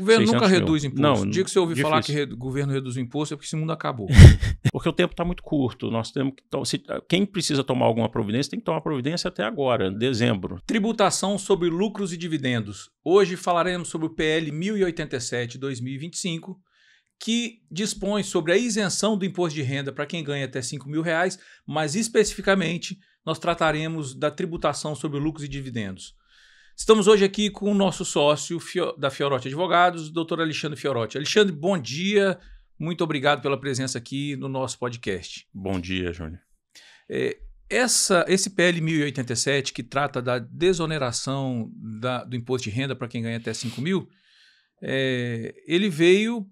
governo nunca 600 mil. reduz imposto. Não, O dia que você ouvir falar que difícil. o governo reduz o imposto é porque esse mundo acabou. Porque o tempo está muito curto. Nós temos que quem precisa tomar alguma providência tem que tomar providência até agora, dezembro. Tributação sobre lucros e dividendos. Hoje falaremos sobre o PL 1087/2025, que dispõe sobre a isenção do imposto de renda para quem ganha até R$5.000, mas especificamente nós trataremos da tributação sobre lucros e dividendos. Estamos hoje aqui com o nosso sócio da Fiorotti Advogados, o doutor Alexandre Fiorotti. Alexandre, bom dia, muito obrigado pela presença aqui no nosso podcast. Bom dia, Júnior. Esse PL 1087, que trata da desoneração do imposto de renda para quem ganha até R$5.000, ele veio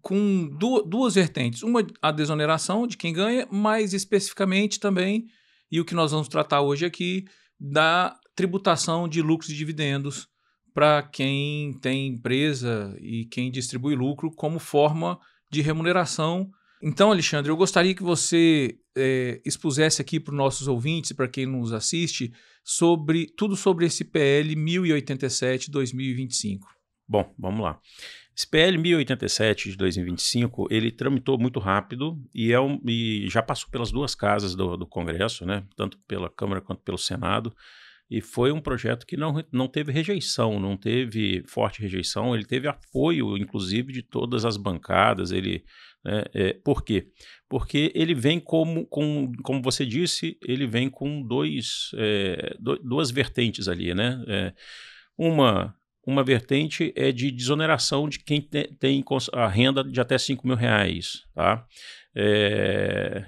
com duas vertentes. Uma, a desoneração de quem ganha, mais especificamente também, e o que nós vamos tratar hoje aqui, da tributação de lucros e dividendos para quem tem empresa e quem distribui lucro como forma de remuneração. Então, Alexandre, eu gostaria que você expusesse aqui para os nossos ouvintes e para quem nos assiste tudo sobre esse PL 1087/2025. Bom, vamos lá. Esse PL 1087 de 2025, ele tramitou muito rápido e já passou pelas duas casas do Congresso, né? Tanto pela Câmara quanto pelo Senado, e foi um projeto que não teve rejeição, não teve forte rejeição, ele teve apoio, inclusive, de todas as bancadas. Por quê? Porque ele vem como você disse, ele vem com duas vertentes ali, né? Uma vertente é de desoneração de quem tem a renda de até R$5.000, tá?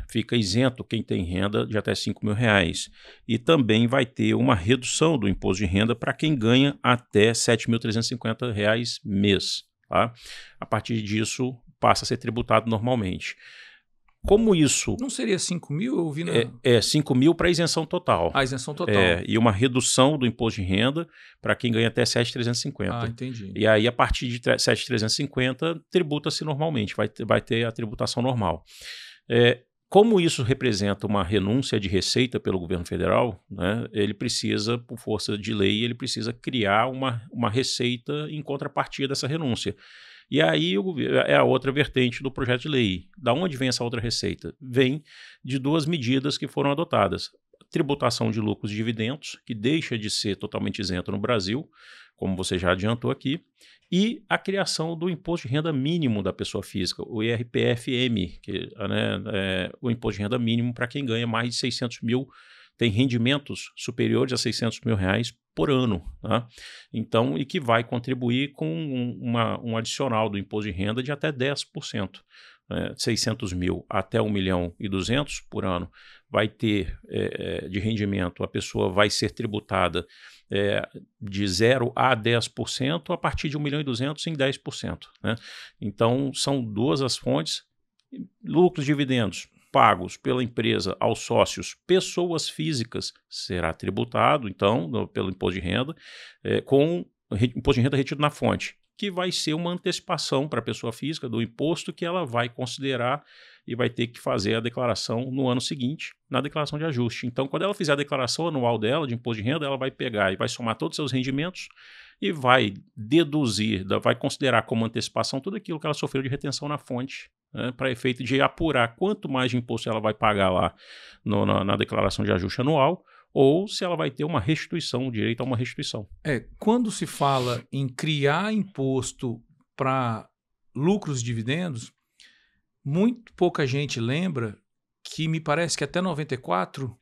Fica isento quem tem renda de até R$5.000. E também vai ter uma redução do imposto de renda para quem ganha até R$7.350 mês, tá? A partir disso, passa a ser tributado normalmente. Como isso... Não seria 5.000? Eu ouvi na... 5.000 para isenção total. A isenção total. E uma redução do imposto de renda para quem ganha até 7.350. Ah, entendi. E aí, a partir de 7.350, tributa-se normalmente, vai ter a tributação normal. Como isso representa uma renúncia de receita pelo governo federal, né, ele precisa, por força de lei, ele precisa criar uma receita em contrapartida dessa renúncia. E aí é a outra vertente do projeto de lei. Da onde vem essa outra receita? Vem de duas medidas que foram adotadas. Tributação de lucros e dividendos, que deixa de ser totalmente isento no Brasil, como você já adiantou aqui, e a criação do imposto de renda mínimo da pessoa física, o IRPF-M, que o imposto de renda mínimo para quem ganha mais de 600 mil, tem rendimentos superiores a R$600.000 por ano, tá? Então, e que vai contribuir com um adicional do imposto de renda de até 10%. 600 mil até 1.200.000 por ano vai ter de rendimento, a pessoa vai ser tributada de 0 a 10%, a partir de 1.200.000 em 10%. Né? Então, são duas as fontes. Lucros e dividendos pagos pela empresa aos sócios, pessoas físicas, será tributado, então, pelo imposto de renda, com imposto de renda retido na fonte, que vai ser uma antecipação para a pessoa física do imposto que ela vai considerar e vai ter que fazer a declaração no ano seguinte, na declaração de ajuste. Então, quando ela fizer a declaração anual dela de imposto de renda, ela vai pegar e vai somar todos os seus rendimentos e vai deduzir, vai considerar como antecipação tudo aquilo que ela sofreu de retenção na fonte, né, para efeito de apurar quanto mais de imposto ela vai pagar lá na declaração de ajuste anual, ou se ela vai ter uma restituição, o direito a uma restituição. Quando se fala em criar imposto para lucros e dividendos, muito pouca gente lembra que me parece que até 94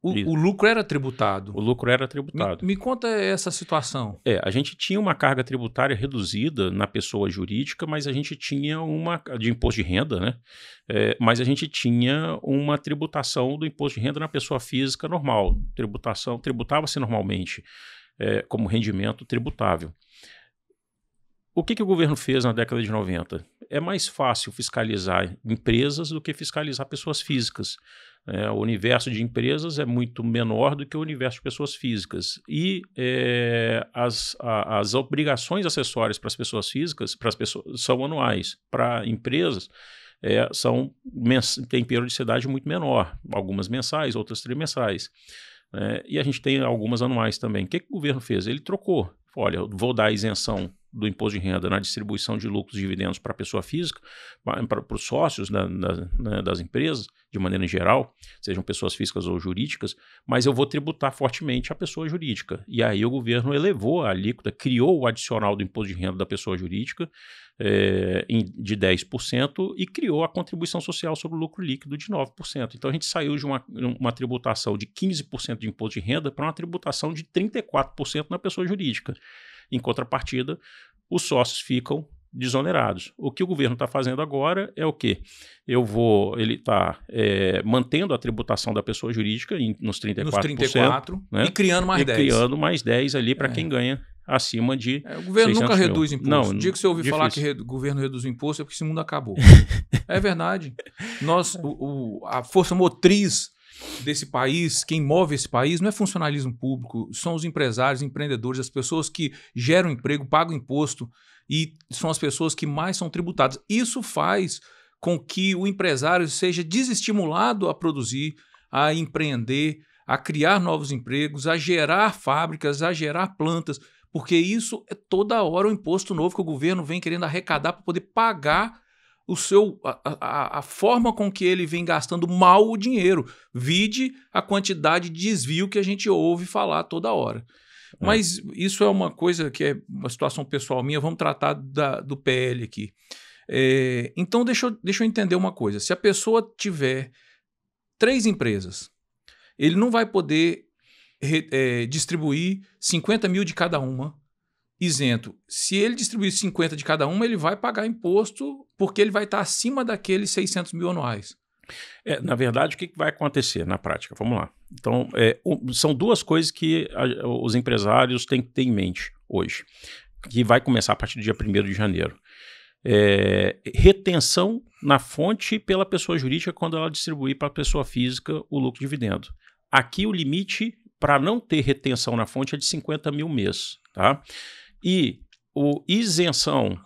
o lucro era tributado. O lucro era tributado. Me conta essa situação. A gente tinha uma carga tributária reduzida na pessoa jurídica, mas a gente tinha de imposto de renda, né? Mas a gente tinha uma tributação do imposto de renda na pessoa física normal. Tributava-se normalmente como rendimento tributável. O que o governo fez na década de 90? É mais fácil fiscalizar empresas do que fiscalizar pessoas físicas. O universo de empresas é muito menor do que o universo de pessoas físicas. E as obrigações acessórias para as pessoas físicas são anuais. Para empresas, tem periodicidade muito menor. Algumas mensais, outras trimestrais. E a gente tem algumas anuais também. O que o governo fez? Ele trocou. Olha, vou dar isenção do imposto de renda na distribuição de lucros e dividendos para a pessoa física, para os sócios das empresas, de maneira geral, sejam pessoas físicas ou jurídicas, mas eu vou tributar fortemente a pessoa jurídica. E aí o governo elevou a alíquota, criou o adicional do imposto de renda da pessoa jurídica de 10% e criou a contribuição social sobre o lucro líquido de 9%. Então a gente saiu de uma tributação de 15% de imposto de renda para uma tributação de 34% na pessoa jurídica. Em contrapartida, os sócios ficam desonerados. O que o governo está fazendo agora é o quê? Ele está mantendo a tributação da pessoa jurídica nos 34%, né? E criando mais 10%. Criando mais 10% ali para quem ganha acima de o governo nunca reduz imposto. Não, o dia que você ouvir difícil. falar que o governo reduz o imposto é porque esse mundo acabou. É verdade. A força motriz desse país, quem move esse país, não é funcionalismo público, são os empresários, empreendedores, as pessoas que geram emprego, pagam imposto e são as pessoas que mais são tributadas. Isso faz com que o empresário seja desestimulado a produzir, a empreender, a criar novos empregos, a gerar fábricas, a gerar plantas, porque isso é toda hora um imposto novo que o governo vem querendo arrecadar para poder pagar a forma com que ele vem gastando mal o dinheiro. Vide a quantidade de desvio que a gente ouve falar toda hora. Mas isso é uma coisa que é uma situação pessoal minha, vamos tratar do PL aqui. Então, deixa eu entender uma coisa. Se a pessoa tiver 3 empresas, ele não vai poder distribuir 50 mil de cada uma, isento. Se ele distribuir 50 de cada uma, ele vai pagar imposto porque ele vai estar acima daqueles 600 mil anuais. Na verdade, o que vai acontecer na prática? Vamos lá. Então, são 2 coisas que os empresários têm que ter em mente hoje, que vai começar a partir do dia 1º de janeiro. Retenção na fonte pela pessoa jurídica quando ela distribuir para a pessoa física o lucro de dividendo. Aqui o limite para não ter retenção na fonte é de 50 mil mês, tá? E isenção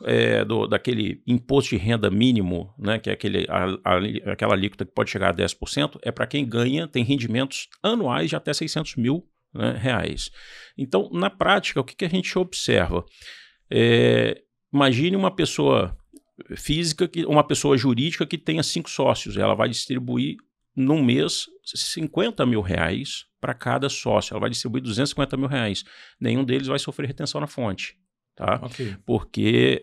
daquele imposto de renda mínimo, né, que é aquela alíquota que pode chegar a 10%, é para quem tem rendimentos anuais de até 600 mil, né, reais. Então, na prática, o que a gente observa? Imagine uma pessoa física, uma pessoa jurídica que tenha 5 sócios, ela vai distribuir num mês 50 mil reais para cada sócio, ela vai distribuir 250 mil reais. Nenhum deles vai sofrer retenção na fonte. Tá? Okay. Porque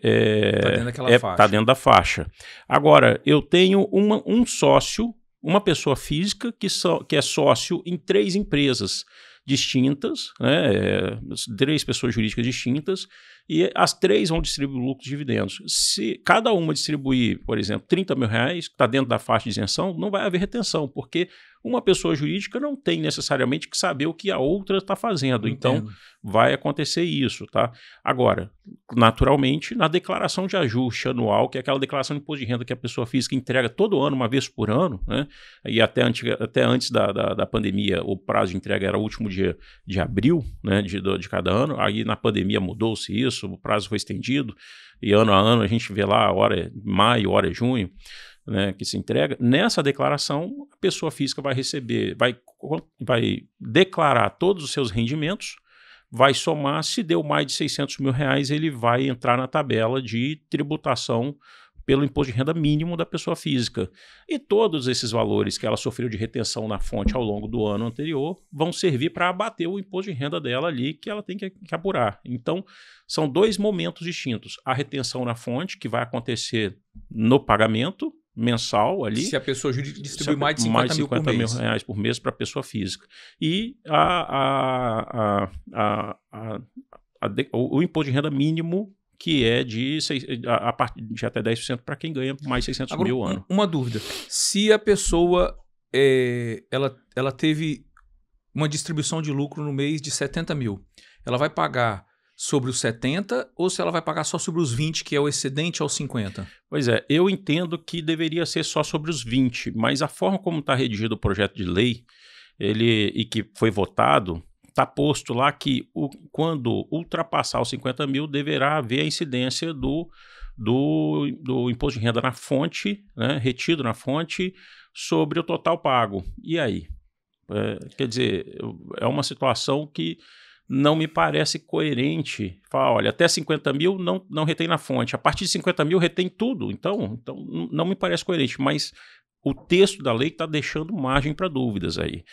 tá dentro da faixa. Agora, eu tenho um sócio, uma pessoa física que é sócio em 3 empresas distintas, né, 3 pessoas jurídicas distintas, e as 3 vão distribuir lucros e dividendos. Se cada uma distribuir, por exemplo, 30 mil reais, que está dentro da faixa de isenção, não vai haver retenção, porque uma pessoa jurídica não tem necessariamente que saber o que a outra está fazendo. Então, vai acontecer isso, tá? Agora, naturalmente, na declaração de ajuste anual, que é aquela declaração de imposto de renda que a pessoa física entrega todo ano, uma vez por ano, né? E até antes da pandemia, o prazo de entrega era o último dia de abril, né, de cada ano. Aí, na pandemia, mudou-se isso, o prazo foi estendido, e ano a ano a gente vê lá, hora é maio, hora é junho, né, que se entrega. Nessa declaração, a pessoa física vai receber, vai declarar todos os seus rendimentos, vai somar, se deu mais de 600 mil reais, ele vai entrar na tabela de tributação pelo imposto de renda mínimo da pessoa física. E todos esses valores que ela sofreu de retenção na fonte ao longo do ano anterior vão servir para abater o imposto de renda dela ali, que ela tem que apurar. Então, são 2 momentos distintos. A retenção na fonte, que vai acontecer no pagamento mensal ali. Se a pessoa jurídica distribui mais de 50 mil reais por mês para a pessoa física. E o imposto de renda mínimo, que é de até 10% para quem ganha mais 600 mil ano. Uma dúvida. Se a pessoa ela teve uma distribuição de lucro no mês de 70 mil, ela vai pagar sobre os 70 ou se ela vai pagar só sobre os 20, que é o excedente aos 50? Pois é, eu entendo que deveria ser só sobre os 20, mas a forma como está redigido o projeto de lei e que foi votado, está posto lá que quando ultrapassar os 50 mil, deverá haver a incidência do imposto de renda na fonte, né, retido na fonte, sobre o total pago. E aí? Quer dizer, é uma situação que não me parece coerente falar, olha, até 50 mil não retém na fonte, a partir de 50 mil retém tudo, então não me parece coerente, mas o texto da lei está deixando margem para dúvidas aí.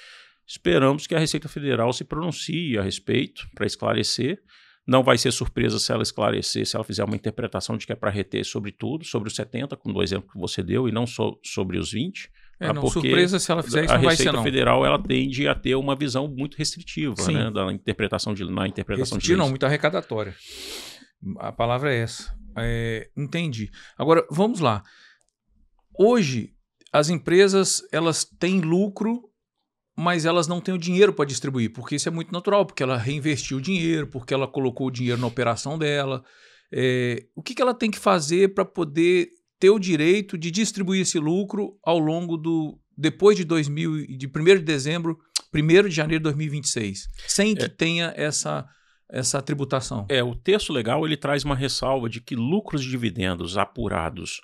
Esperamos que a Receita Federal se pronuncie a respeito para esclarecer. Não vai ser surpresa se ela esclarecer, se ela fizer uma interpretação de que é para reter sobre tudo, sobre os 70, como do exemplo que você deu, e não só sobre os 20. Não, surpresa se ela fizer isso, não vai ser, não. A Receita Federal, ela tende a ter uma visão muito restritiva, né, da interpretação de leis. Não, muito arrecadatória. A palavra é essa. Entendi. Agora, vamos lá. Hoje, as empresas, elas têm lucro, mas elas não têm o dinheiro para distribuir, porque isso é muito natural, porque ela reinvestiu o dinheiro, porque ela colocou o dinheiro na operação dela. O que ela tem que fazer para poder ter o direito de distribuir esse lucro ao longo depois de 1 de dezembro, 1º de janeiro de 2026, sem que tenha essa tributação? O texto legal, ele traz uma ressalva de que lucros de dividendos apurados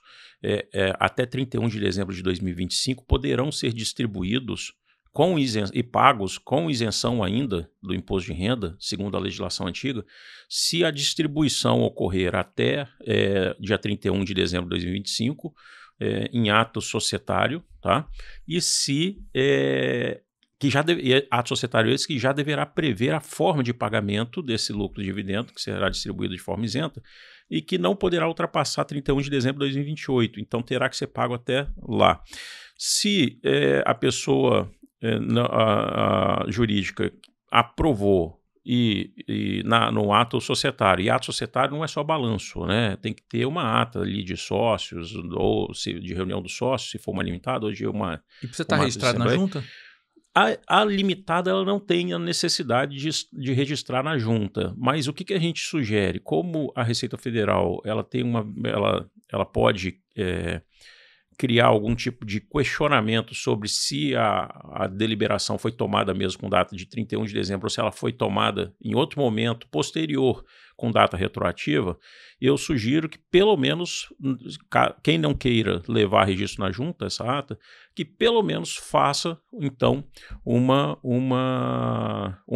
até 31 de dezembro de 2025 poderão ser distribuídos e pagos com isenção ainda do imposto de renda, segundo a legislação antiga, se a distribuição ocorrer até dia 31 de dezembro de 2025, em ato societário, tá? E se ato societário esse que já deverá prever a forma de pagamento desse lucro de dividendo, que será distribuído de forma isenta, e que não poderá ultrapassar 31 de dezembro de 2028, então terá que ser pago até lá. Se a pessoa a jurídica aprovou no ato societário, e ato societário não é só balanço, né? Tem que ter uma ata ali de sócios, ou de reunião dos sócios, se for uma limitada, ou de uma... E precisa estar registrado na junta? A limitada, ela não tem a necessidade de registrar na junta, mas o que a gente sugere? Como a Receita Federal ela pode criar algum tipo de questionamento sobre se a deliberação foi tomada mesmo com data de 31 de dezembro ou se ela foi tomada em outro momento posterior com data retroativa, eu sugiro que pelo menos, quem não queira levar registro na junta, essa ata, que pelo menos faça, então, um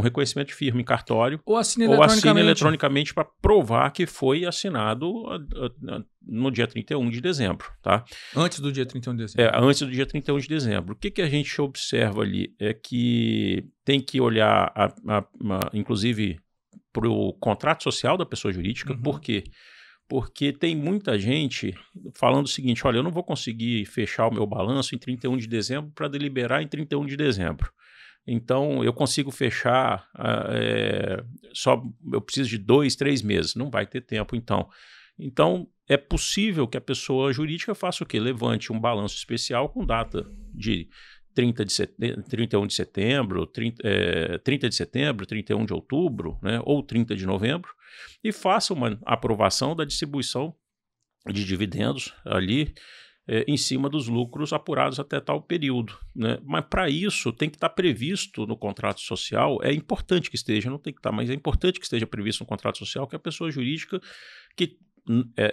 reconhecimento de firma em cartório ou assine eletronicamente para provar que foi assinado no dia 31 de dezembro. Tá? Antes do dia 31 de dezembro. Antes do dia 31 de dezembro. O que a gente observa ali é que tem que olhar, inclusive, para o contrato social da pessoa jurídica. Por quê? Porque tem muita gente falando o seguinte, olha, eu não vou conseguir fechar o meu balanço em 31 de dezembro para deliberar em 31 de dezembro. Então, eu consigo fechar, eu preciso de 2, 3 meses. Não vai ter tempo, então. Então, é possível que a pessoa jurídica faça o quê? Levante um balanço especial com data de 31 de setembro, 30 de setembro, 31 de outubro, né, ou 30 de novembro, e faça uma aprovação da distribuição de dividendos ali em cima dos lucros apurados até tal período. Né? Mas para isso tem que estar previsto no contrato social, é importante que esteja, não tem que estar, mas é importante que esteja previsto no contrato social que a pessoa jurídica que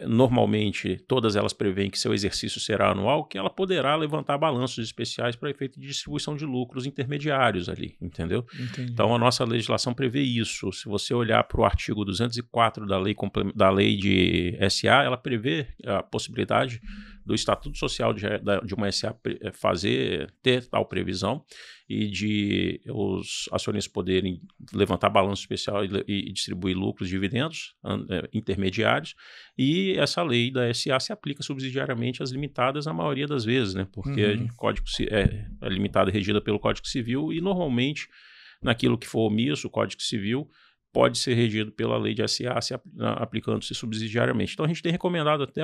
normalmente todas elas prevêem que seu exercício será anual, que ela poderá levantar balanços especiais para efeito de distribuição de lucros intermediários ali, entendeu? Entendi. Então a nossa legislação prevê isso. Se você olhar para o artigo 204 da lei de SA, ela prevê a possibilidade do Estatuto Social de uma SA ter tal previsão e de os acionistas poderem levantar balanço especial e distribuir lucros, dividendos intermediários, e essa lei da SA se aplica subsidiariamente às limitadas na maioria das vezes, né? Porque o código é limitada e regida pelo Código Civil e normalmente naquilo que for omisso, o Código Civil pode ser regido pela lei de SA aplicando-se subsidiariamente. Então a gente tem recomendado até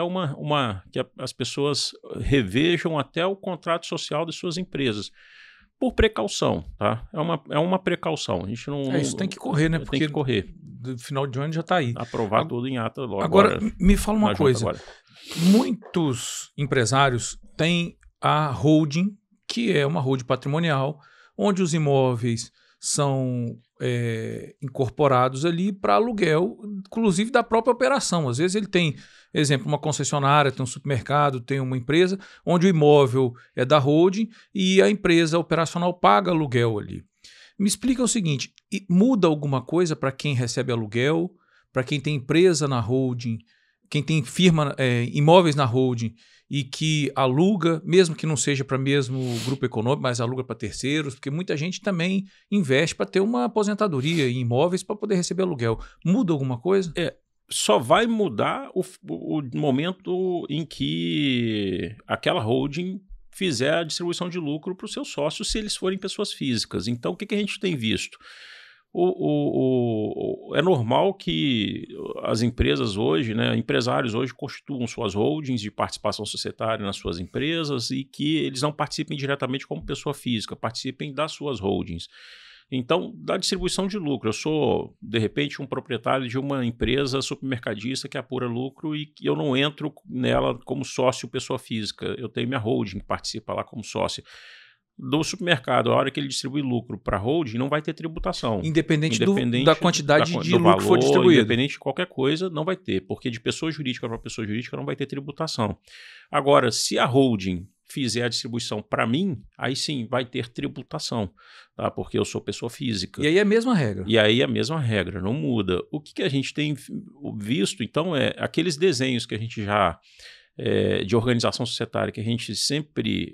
que as pessoas revejam até o contrato social de suas empresas. Por precaução, tá? É uma precaução. A gente não. Isso tem que correr, né? Porque tem que correr. Do final de ano já está aí. Aprovar tudo em ata logo. Agora, me fala uma coisa. Muitos empresários têm a holding, que é uma holding patrimonial, onde os imóveis são incorporados ali para aluguel, inclusive da própria operação. Às vezes ele tem, exemplo, uma concessionária, tem um supermercado, tem uma empresa, onde o imóvel é da holding e a empresa operacional paga aluguel ali. Me explica o seguinte, muda alguma coisa para quem recebe aluguel, para quem tem empresa na holding, quem tem firma, imóveis na holding e que aluga, mesmo que não seja para mesmo grupo econômico, mas aluga para terceiros, porque muita gente também investe para ter uma aposentadoria em imóveis para poder receber aluguel. Muda alguma coisa? Só vai mudar o momento em que aquela holding fizer a distribuição de lucro para os seus sócios, se eles forem pessoas físicas. Então, o que a gente tem visto? É normal que as empresas hoje, né, empresários hoje constituam suas holdings de participação societária nas suas empresas e que eles não participem diretamente como pessoa física, participem das suas holdings. Então, da distribuição de lucro, eu sou, de repente, um proprietário de uma empresa supermercadista que apura lucro e que eu não entro nela como sócio pessoa física, eu tenho minha holding que participa lá como sócio. Do supermercado, a hora que ele distribui lucro para a holding, não vai ter tributação. Independente da quantidade de lucro que for distribuído. Independente de qualquer coisa, não vai ter, porque de pessoa jurídica para pessoa jurídica não vai ter tributação. Agora, se a holding fizer a distribuição para mim, aí sim vai ter tributação, tá? Porque eu sou pessoa física. E aí é a mesma regra. E aí é a mesma regra, não muda. O que a gente tem visto, então, é aqueles desenhos que a gente já... de organização societária que a gente sempre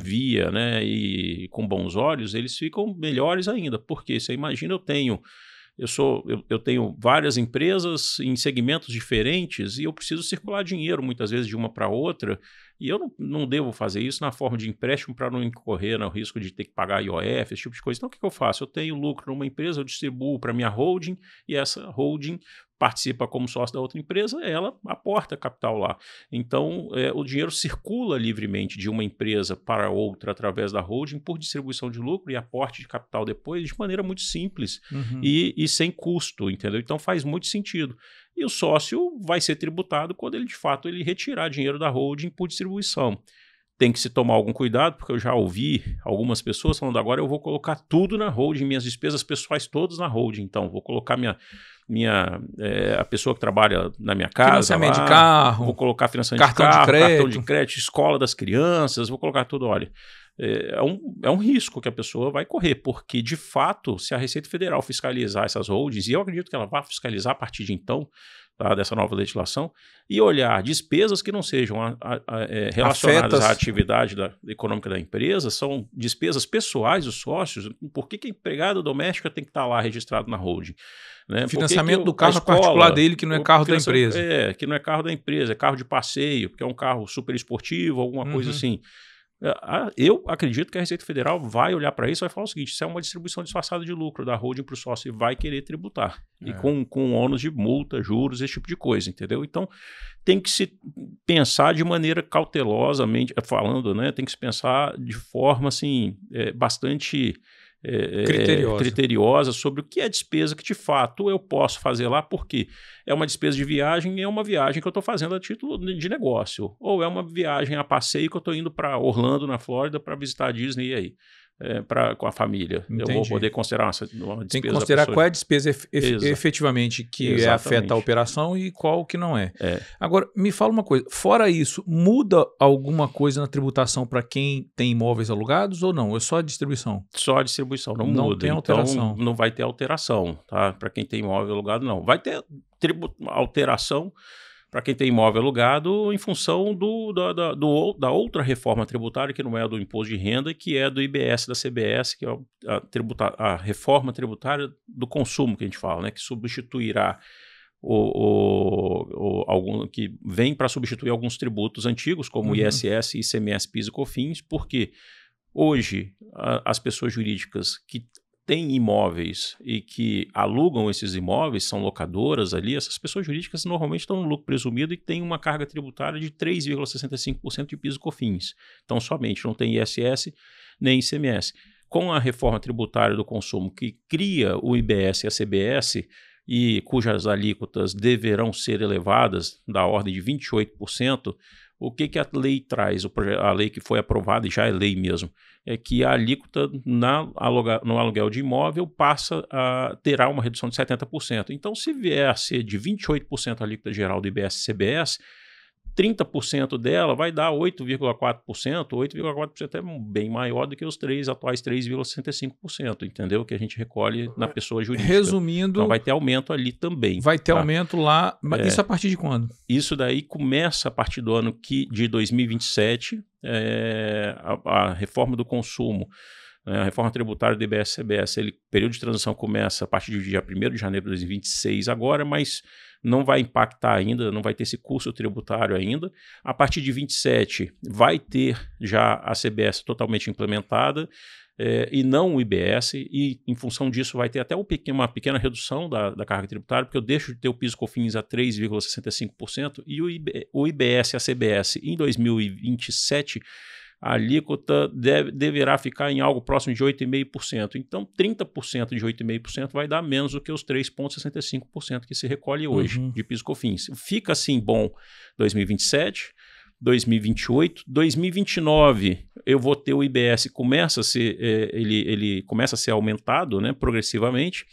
via, né, e com bons olhos, eles ficam melhores ainda. Porque você imagina, eu tenho várias empresas em segmentos diferentes e eu preciso circular dinheiro muitas vezes de uma para outra e eu não devo fazer isso na forma de empréstimo para não incorrer no risco de ter que pagar IOF, esse tipo de coisa. Então o que eu faço? Eu tenho lucro numa empresa, eu distribuo para minha holding e essa holding participa como sócio da outra empresa, ela aporta capital lá. Então, o dinheiro circula livremente de uma empresa para outra através da holding por distribuição de lucro e aporte de capital depois de maneira muito simples e sem custo, entendeu? Então, faz muito sentido. E o sócio vai ser tributado quando ele, de fato, ele retirar dinheiro da holding por distribuição. Tem que se tomar algum cuidado, porque eu já ouvi algumas pessoas falando, agora eu vou colocar tudo na holding, minhas despesas pessoais todas na holding, então vou colocar a pessoa que trabalha na minha casa, financiamento de carro, vou colocar financiamento de carro, cartão de crédito, escola das crianças, vou colocar tudo, olha. É um risco que a pessoa vai correr, porque, de fato, se a Receita Federal fiscalizar essas holdings, e eu acredito que ela vai fiscalizar a partir de então, tá, dessa nova legislação, e olhar despesas que não sejam relacionadas à atividade econômica da empresa, são despesas pessoais dos sócios. Por que a empregada doméstica tem que estar lá registrado na holding? Né? Financiamento do carro particular dele, que não é carro da empresa. Que não é carro da empresa, é carro de passeio, que é um carro super esportivo, alguma coisa assim. Eu acredito que a Receita Federal vai olhar para isso e vai falar o seguinte: isso é uma distribuição disfarçada de lucro da holding para o sócio e vai querer tributar. E com ônus de multa, juros, esse tipo de coisa, entendeu? Então, tem que se pensar de maneira cautelosamente, falando, né? Tem que se pensar de forma, assim, bastante... criteriosa sobre o que é despesa que de fato eu posso fazer lá, porque é uma despesa de viagem e é uma viagem que eu estou fazendo a título de negócio, ou é uma viagem a passeio que eu estou indo para Orlando, na Flórida, para visitar a Disney e aí. Com a família. Entendi. Eu vou poder considerar uma despesa. Tem que considerar qual é a despesa efetivamente que afeta a operação e qual que não é. Agora, me fala uma coisa, fora isso, muda alguma coisa na tributação para quem tem imóveis alugados ou não? É só a distribuição? Só a distribuição, não muda. Não tem alteração. Então, não vai ter alteração, tá? Para quem tem imóvel alugado, não. Vai ter alteração para quem tem imóvel alugado em função da outra reforma tributária, que não é a do imposto de renda, que é do IBS da CBS, que é a reforma tributária do consumo que a gente fala, né, que substituirá que vem para substituir alguns tributos antigos, como ISS, ICMS, PIS e COFINS, porque hoje as pessoas jurídicas que têm imóveis e que alugam esses imóveis, são locadoras ali, essas pessoas jurídicas normalmente estão no lucro presumido e têm uma carga tributária de 3,65% de PIS e COFINS. Então, somente não tem ISS nem ICMS. Com a reforma tributária do consumo que cria o IBS e a CBS, e cujas alíquotas deverão ser elevadas da ordem de 28%, o que a lei traz? A lei que foi aprovada, e já é lei mesmo, é que a alíquota no aluguel de imóvel terá uma redução de 70%. Então, se vier a ser de 28% a alíquota geral do IBS e CBS, 30% dela vai dar 8,4%. 8,4% é bem maior do que os atuais 3,65%, entendeu? Que a gente recolhe na pessoa jurídica. Resumindo... Então vai ter aumento ali também. Vai ter aumento lá. Isso a partir de quando? Isso daí começa a partir do ano de 2027, a reforma do consumo, a reforma tributária do IBS-CBS, período de transição começa a partir do dia 1º de janeiro de 2026 agora, mas não vai impactar ainda, não vai ter esse custo tributário ainda. A partir de 27 vai ter já a CBS totalmente implementada, e não o IBS, e em função disso vai ter até uma pequena redução da carga tributária, porque eu deixo de ter o PIS/COFINS a 3,65% e o IBS e a CBS em 2027, a alíquota deverá ficar em algo próximo de 8,5%. Então, 30% de 8,5% vai dar menos do que os 3,65% que se recolhe hoje de PIS/COFINS. Fica assim bom 2027, 2028, 2029 eu vou ter o IBS ele começa a ser aumentado, né, progressivamente,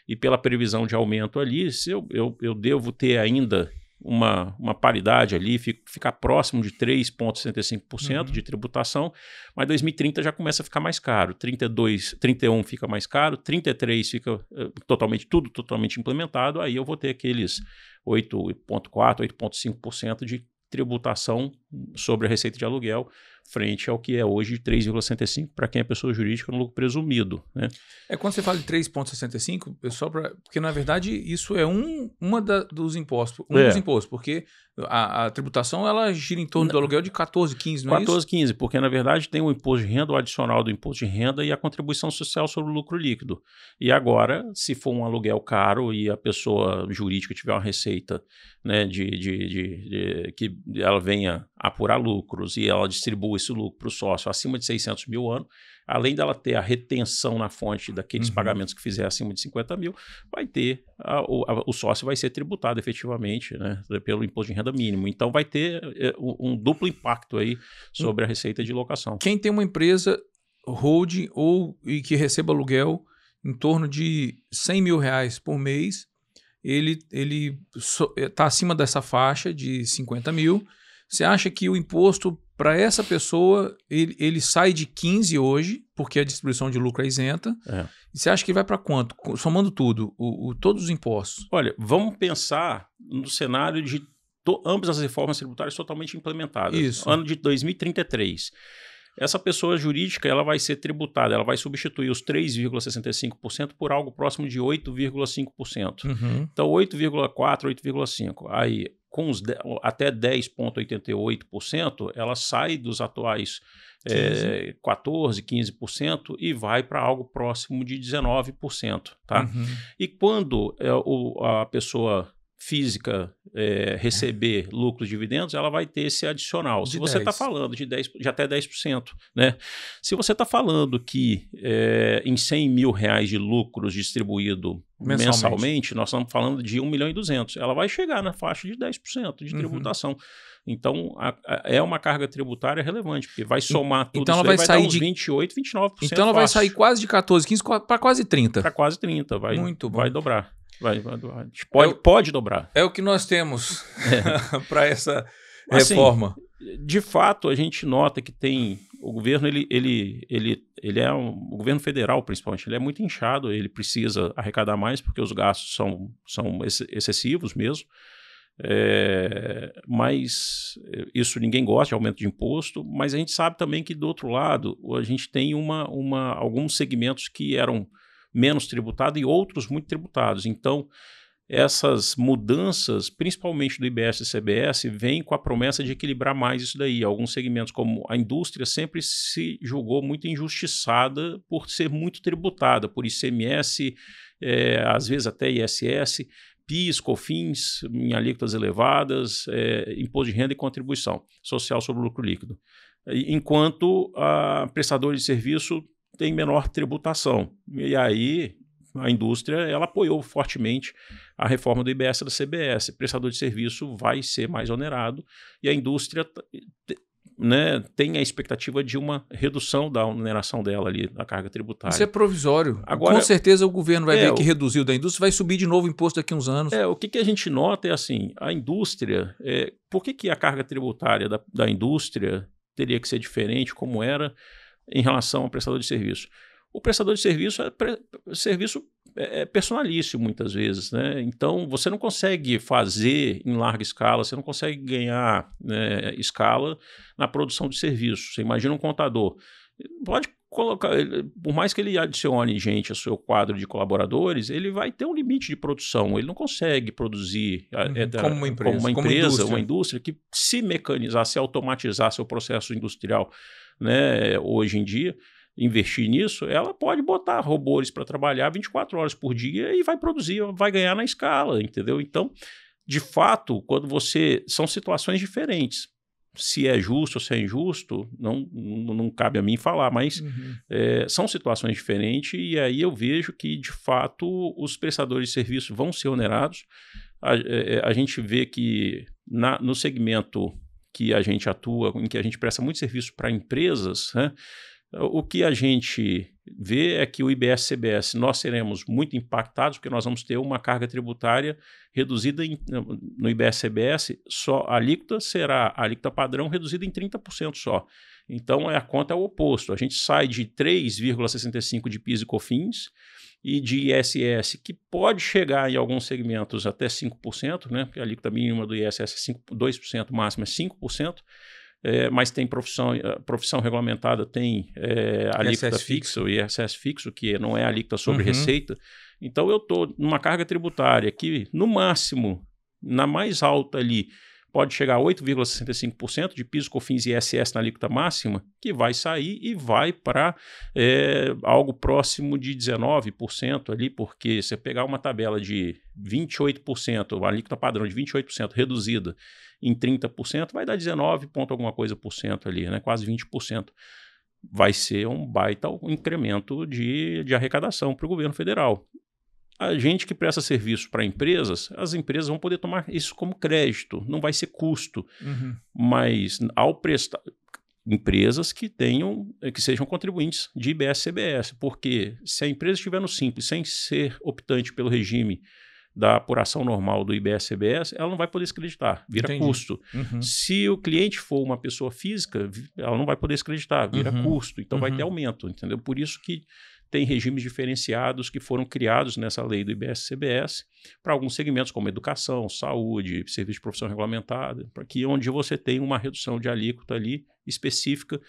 e pela previsão de aumento ali, eu devo ter ainda uma paridade ali, ficar próximo de 3,65% de tributação, mas 2030 já começa a ficar mais caro, 31 fica mais caro, 33 fica tudo totalmente implementado, aí eu vou ter aqueles 8,4%, 8,5% de tributação sobre a receita de aluguel, frente ao que é hoje 3,65% para quem é pessoa jurídica no lucro presumido, né? Quando você fala de 3,65%, porque na verdade isso é dos impostos, dos impostos, porque a tributação ela gira em torno do aluguel de 14, 15, não é isso? 14, 15, porque na verdade tem o imposto de renda, o adicional do imposto de renda e a contribuição social sobre o lucro líquido. E agora, se for um aluguel caro e a pessoa jurídica tiver uma receita, né, que ela venha apurar lucros e ela distribui esse lucro para o sócio acima de 600 mil ano, além dela ter a retenção na fonte daqueles pagamentos que fizer acima de 50 mil, vai ter o sócio vai ser tributado efetivamente, né, pelo imposto de renda mínimo. Então vai ter um duplo impacto aí sobre a receita de locação. Quem tem uma empresa hold e que receba aluguel em torno de R$100 mil por mês, ele está acima dessa faixa de 50 mil. Você acha que o imposto para essa pessoa, ele sai de 15 hoje, porque a distribuição de lucro é isenta. E você acha que ele vai para quanto? Somando tudo, todos os impostos. Olha, vamos pensar no cenário de ambas as reformas tributárias totalmente implementadas. Isso. Ano de 2033. Essa pessoa jurídica ela vai ser tributada, ela vai substituir os 3,65% por algo próximo de 8,5%. Então, 8,4%, 8,5%. Aí, com até 10,88%, ela sai dos atuais 14%, 15% e vai para algo próximo de 19%. Tá? E quando a pessoa física receber lucros, dividendos, ela vai ter esse adicional. Se você está falando de até 10%, né? Se você está falando que em R$100 mil de lucros distribuído mensalmente, nós estamos falando de 1.200.000. Ela vai chegar na faixa de 10% de tributação. Então, é uma carga tributária relevante, porque vai somar tudo então isso ela vai sair dar uns 28%, 29%. Então ela vai sair quase de 14, 15 para quase 30%. Para quase 30%. Muito bom. Vai dobrar. Pode dobrar. É o que nós temos para essa reforma. Assim, de fato, a gente nota que tem o governo, o governo federal, principalmente, ele é muito inchado, ele precisa arrecadar mais porque os gastos são excessivos mesmo. Mas isso ninguém gosta de aumento de imposto, mas a gente sabe também que do outro lado a gente tem alguns segmentos que eram menos tributados e outros muito tributados. Então, essas mudanças, principalmente do IBS e CBS, vêm com a promessa de equilibrar mais isso daí. Alguns segmentos, como a indústria, sempre se julgou muito injustiçada por ser muito tributada, por ICMS, às vezes até ISS, PIS, COFINS, em alíquotas elevadas, imposto de renda e contribuição social sobre o lucro líquido. Enquanto a prestadora de serviço tem menor tributação. E aí a indústria ela apoiou fortemente a reforma do IBS e da CBS. O prestador de serviço vai ser mais onerado e a indústria né, tem a expectativa de uma redução da oneração dela ali, da carga tributária. Isso é provisório. Agora, com certeza o governo vai ver que reduziu da indústria, vai subir de novo o imposto daqui a uns anos. O que a gente nota é assim, a indústria, por que a carga tributária da indústria teria que ser diferente como era em relação ao prestador de serviço? O prestador de serviço serviço personalíssimo muitas vezes, né? Então você não consegue fazer em larga escala, você não consegue ganhar, né, escala na produção de serviços. Você imagina um contador, pode colocar, por mais que ele adicione gente ao seu quadro de colaboradores, ele vai ter um limite de produção, ele não consegue produzir como uma empresa, uma indústria que, se mecanizar, se automatizar seu processo industrial, né, hoje em dia, investir nisso, ela pode botar robôs para trabalhar 24 horas por dia e vai produzir, vai ganhar na escala, entendeu? Então, de fato, quando são situações diferentes. Se é justo ou se é injusto, não cabe a mim falar, mas são situações diferentes e aí eu vejo que, de fato, os prestadores de serviço vão ser onerados. A gente vê que no segmento que a gente atua, em que a gente presta muito serviço para empresas, né, o que a gente vê é que o IBS-CBS, nós seremos muito impactados, porque nós vamos ter uma carga tributária reduzida no IBS-CBS, só a alíquota será a alíquota padrão reduzida em 30% só. Então a conta é o oposto, a gente sai de 3,65% de PIS e COFINS e de ISS, que pode chegar em alguns segmentos até 5%, né, porque a alíquota mínima do ISS é 2%, máxima é 5%. Mas tem profissão regulamentada, tem alíquota fixa, o ISS fixo, que não é alíquota sobre receita. Então eu estou numa carga tributária que, no máximo, na mais alta ali, pode chegar a 8,65% de PIS, COFINS e ISS na alíquota máxima, que vai sair e vai para algo próximo de 19% ali, porque você pegar uma tabela de 28%, a alíquota padrão de 28% reduzida em 30%, vai dar 19 ponto alguma coisa por cento ali, né? Quase 20%. Vai ser um baita incremento de arrecadação para o governo federal. A gente que presta serviço para empresas, as empresas vão poder tomar isso como crédito, não vai ser custo. Mas ao prestar empresas que sejam contribuintes de IBS-CBS, porque se a empresa estiver no Simples, sem ser optante pelo regime da apuração normal do IBS-CBS, ela não vai poder se creditar, vira custo. Se o cliente for uma pessoa física, ela não vai poder se creditar, vira custo, então vai ter aumento, entendeu? Por isso que tem regimes diferenciados que foram criados nessa lei do IBS-CBS para alguns segmentos como educação, saúde, serviço de profissão regulamentada, para que onde você tem uma redução de alíquota ali específica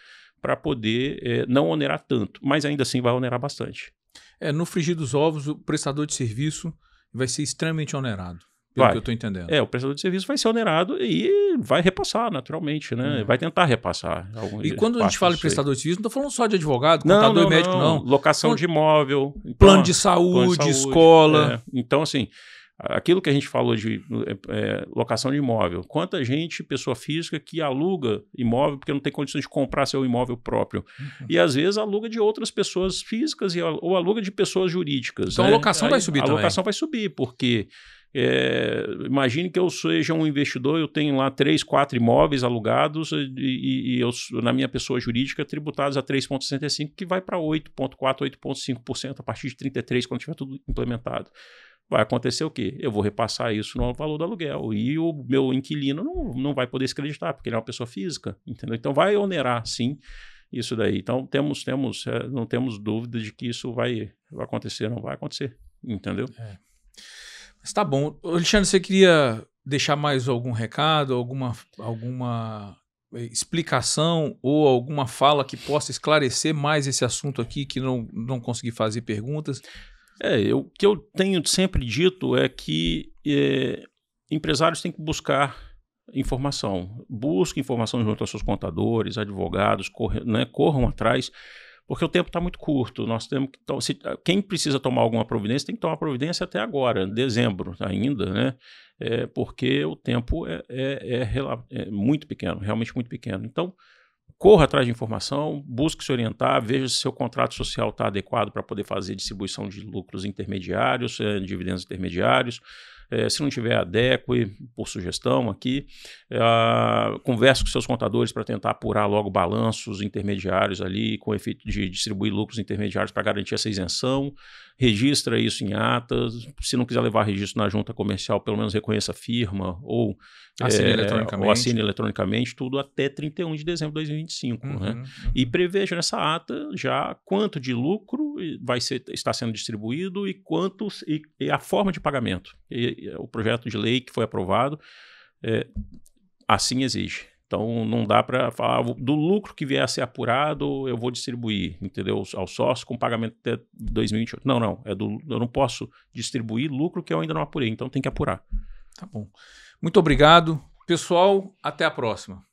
para poder não onerar tanto, mas ainda assim vai onerar bastante. No frigir dos ovos, o prestador de serviço vai ser extremamente onerado, pelo que eu estou entendendo. O prestador de serviço vai ser onerado e vai repassar naturalmente, né? Vai tentar repassar. E quando a gente fala de prestador de serviço, não estou falando só de advogado, contador e médico, não. Locação de imóvel. Então, plano de saúde, escola. Então, assim, aquilo que a gente falou de locação de imóvel, quanta gente, pessoa física, que aluga imóvel porque não tem condições de comprar seu imóvel próprio. E às vezes aluga de outras pessoas físicas ou aluga de pessoas jurídicas. Então a locação vai subir também. A locação vai subir, porque imagine que eu seja um investidor, eu tenho lá 3, 4 imóveis alugados e eu, na minha pessoa jurídica, tributados a 3,65%, que vai para 8,4%, 8,5% a partir de 33%, quando tiver tudo implementado. Vai acontecer o quê? Eu vou repassar isso no valor do aluguel e o meu inquilino não vai poder se creditar, porque ele é uma pessoa física, entendeu? Então vai onerar, sim, isso daí. Então não temos dúvida de que isso vai acontecer, não vai acontecer, entendeu? Mas tá bom. Alexandre, você queria deixar mais algum recado, alguma explicação ou alguma fala que possa esclarecer mais esse assunto aqui, que não consegui fazer perguntas? O que eu tenho sempre dito é que empresários têm que buscar informação. Busquem informação junto aos seus contadores, advogados, corram atrás, porque o tempo está muito curto. Nós temos que quem precisa tomar alguma providência tem que tomar providência até agora, dezembro ainda, né? Porque o tempo é muito pequeno, realmente muito pequeno. Então, corra atrás de informação, busque se orientar, veja se seu contrato social está adequado para poder fazer distribuição de lucros intermediários, dividendos intermediários. Se não tiver, adeque por sugestão aqui. Converse com seus contadores para tentar apurar logo balanços intermediários ali, com efeito de distribuir lucros intermediários para garantir essa isenção. Registra isso em atas. Se não quiser levar registro na junta comercial, pelo menos reconheça a firma ou assine eletronicamente, tudo até 31 de dezembro de 2025. Né? E preveja nessa ata já quanto de lucro está sendo distribuído e a forma de pagamento. O projeto de lei que foi aprovado assim exige. Então, não dá para falar do lucro que vier a ser apurado, eu vou distribuir, entendeu? Ao sócio com pagamento até 2028. Não. Eu não posso distribuir lucro que eu ainda não apurei, então tem que apurar. Tá bom. Muito obrigado. Pessoal, até a próxima.